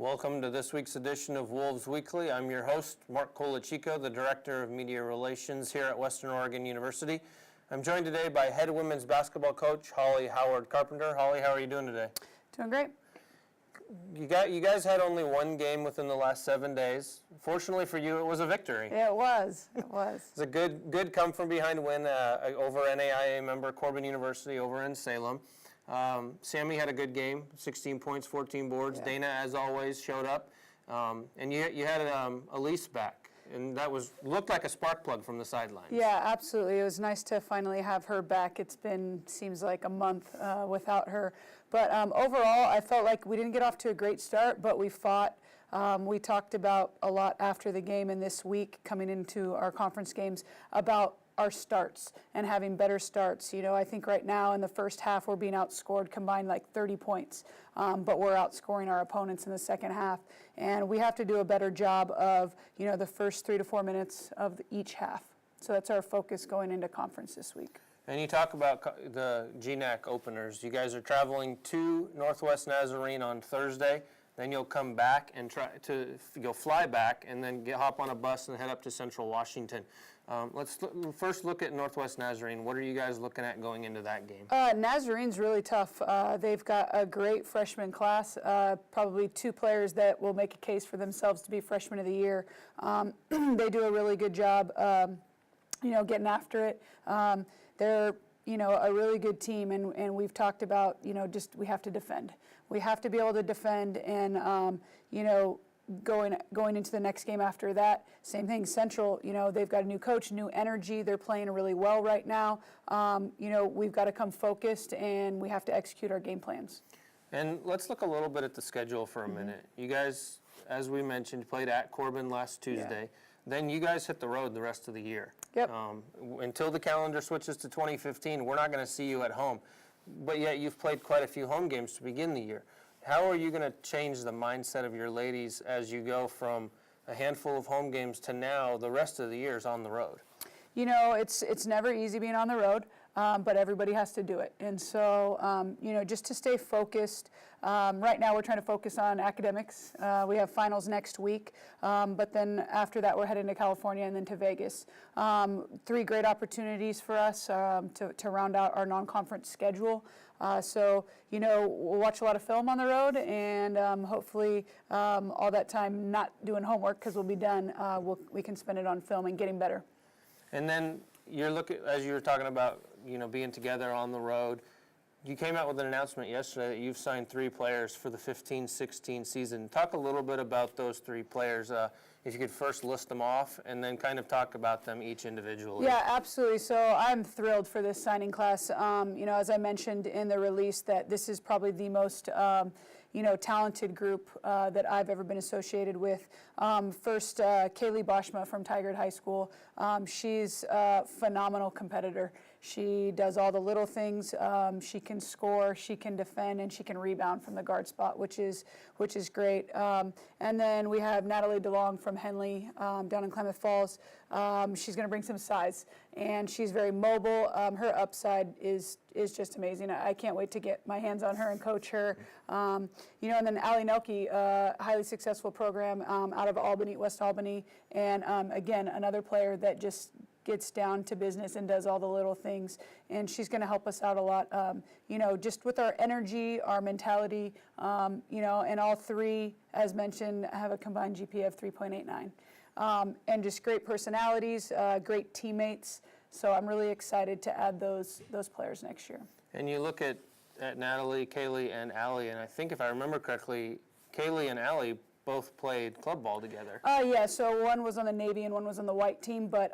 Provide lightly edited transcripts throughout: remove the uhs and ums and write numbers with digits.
Welcome to this week's edition of Wolves Weekly. I'm your host, Mark Colachico, the Director of Media Relations here at Western Oregon University. I'm joined today by head women's basketball coach, Holli Howard-Carpenter. Holli, how are you doing today? Doing great. You guys had only one game within the last 7 days. Fortunately for you, it was a victory. Yeah, it was. It was. It's a good come-from-behind win over NAIA member Corbin University over in Salem. Sammy had a good game, 16 points, 14 boards. Yeah. Dana, as always, showed up. And you had Elise back, and that looked like a spark plug from the sidelines. Yeah, absolutely. It was nice to finally have her back. It's been, seems like a month without her. But overall, I felt like we didn't get off to a great start, but we fought. We talked about a lot after the game and this week coming into our conference games about our starts and having better starts. You know, I think right now in the first half we're being outscored combined like 30 points, but we're outscoring our opponents in the second half. And we have to do a better job of, you know, the first 3 to 4 minutes of each half. So that's our focus going into conference this week. And you talk about the GNAC openers. You guys are traveling to Northwest Nazarene on Thursday. Then you'll come back and you'll fly back and then hop on a bus and head up to Central Washington. Let's first look at Northwest Nazarene. What are you guys looking at going into that game? Nazarene's really tough. They've got a great freshman class, probably 2 players that will make a case for themselves to be freshman of the year. They do a really good job, you know, getting after it. They're, you know, a really good team, and we've talked about, you know, just we have to defend. We have to be able to defend, and you know, going into the next game after that, same thing. Central, you know, they've got a new coach, new energy. They're playing really well right now. You know, we've got to come focused, and we have to execute our game plans. And let's look a little bit at the schedule for a minute. You guys, as we mentioned, played at Corbin last Tuesday. Yeah. Then you guys hit the road the rest of the year. Yep. Until the calendar switches to 2015, we're not going to see you at home. But yet you've played quite a few home games to begin the year. How are you going to change the mindset of your ladies as you go from a handful of home games to now the rest of the year is on the road? You know, it's never easy being on the road, but everybody has to do it. And so, you know, just to stay focused. Right now we're trying to focus on academics. We have finals next week, but then after that we're heading to California and then to Vegas. 3 great opportunities for us to round out our non-conference schedule. So, you know, we'll watch a lot of film on the road, and hopefully all that time not doing homework, because we'll be done, we can spend it on film and getting better. And then you're looking, as you were talking about, you know, being together on the road, you came out with an announcement yesterday that you've signed 3 players for the 15-16 season. Talk a little bit about those 3 players. If you could first list them off and then kind of talk about them each individually. Yeah, absolutely. So I'm thrilled for this signing class. You know, as I mentioned in the release, that this is probably the most you know, talented group that I've ever been associated with. First, Kaylee Boschma from Tigard High School. She's a phenomenal competitor. She does all the little things. She can score, she can defend, and she can rebound from the guard spot, which is great. And then we have Natalie DeLong from Henley down in Klamath Falls. She's going to bring some size, and she's very mobile. Her upside is just amazing. I can't wait to get my hands on her and coach her. You know, and then Allie Nelke, highly successful program out of Albany, West Albany, and again, another player that just gets down to business and does all the little things, and she's going to help us out a lot, you know, just with our energy, our mentality, you know, and all 3, as mentioned, have a combined GPA of 3.89, and just great personalities, great teammates, so I'm really excited to add those players next year. And you look at Natalie, Kaylee, and Allie, and I think if I remember correctly, Kaylee and Allie both played club ball together. Yeah, so one was on the Navy and one was on the white team, but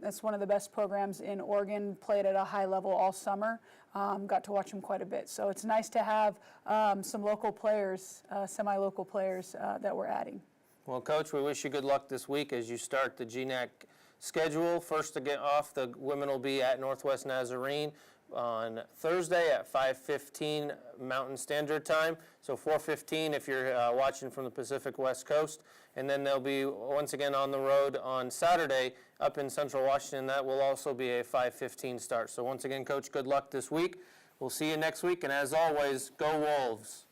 that's one of the best programs in Oregon, played at a high level all summer. Got to watch them quite a bit. So it's nice to have some local players, semi-local players that we're adding. Well, Coach, we wish you good luck this week as you start the GNAC schedule. First to get off, the women will be at Northwest Nazarene on Thursday at 5:15 Mountain Standard Time, so 4:15 if you're watching from the Pacific West Coast, and then they'll be once again on the road on Saturday up in Central Washington. That will also be a 5:15 start. So once again, Coach, good luck this week. We'll see you next week, and as always, go Wolves.